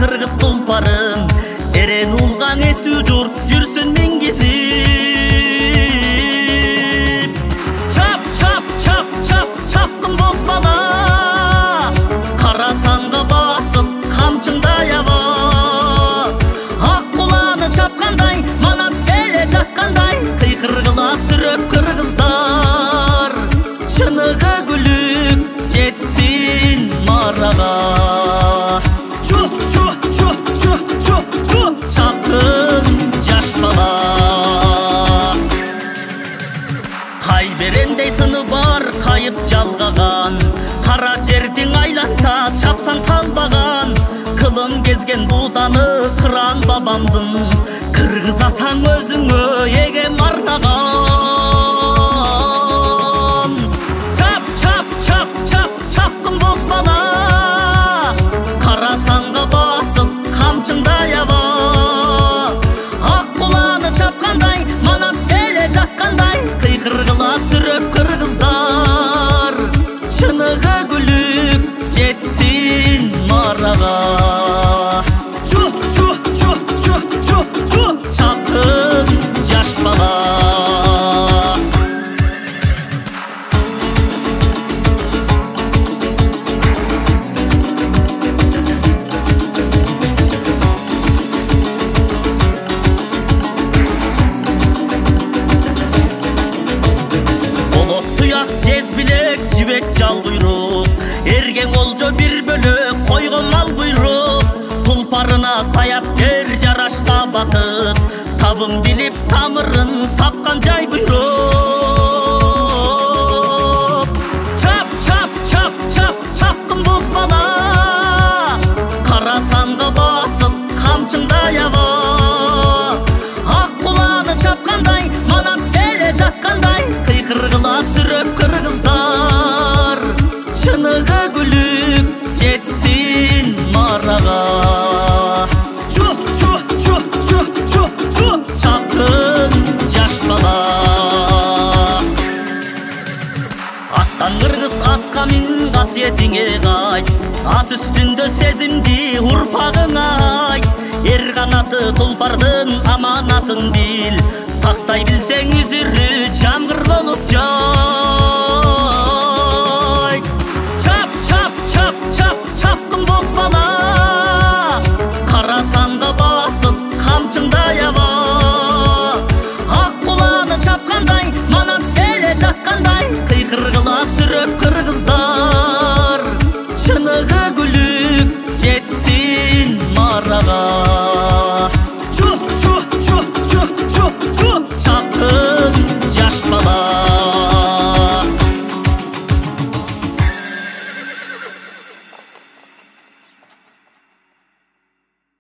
кыргыз тулпарын, эрен улган эстүү журт жүрсүн мингизип. Чап чап чап чап чапкын бозбала, карасаңга басып камчыңдай аба. Ак куланы чапкандай, манас келе жаткандай, кыйкыргыла сүрөп кыргыздар. Чыныгы күлүп жетсин марага. Чуп чуп чуп чуп чуп чуп чапкын жаш бала. Кай берендей сыны бар кайып жалгаган, кара жердин айланта чапсаң талбаган. Кылым кезген буданы кыран бабамдын, кыргыз атаң өзүңө эгем арнаган. Чап чап чап чап чапкын бозбала, карасаңга басып камчыңдай аба. Ак куланы чапкандай, манас келе жаткандай, кыйкыргыла сүрөп кыргыздар. Чыныгы күлүп жетсин марага. Чуп чуп чуп чуп чуп чуп чапкын жаш бала. Болот туяк жез билек жибек жал куйрук, эрген олжо бир бөлөк койгон мал буйрук. Тулпарына саяпкер жарашса бакыт, табын билип тамырын тапкан жай буйрук. Чап чап чап чап чапкын бозбала, карасаңга басып камчыңдай аба. Ак куланы чапкандай, манас келе жаткандай, кыйкыргыла сүрөп кыргыздар. Чыныгы күлүп жетсин марага. Чуп чуп чуп чуп чуп чуп чапкын жаш бала. Аттан кыргыз атка мин касиетиңе кайт, ат үстүндө сезимди урпагыңа айт. Эр канаты тулпардын аманатын бил, сактай билсең үзүрү жамгыр болуп жай.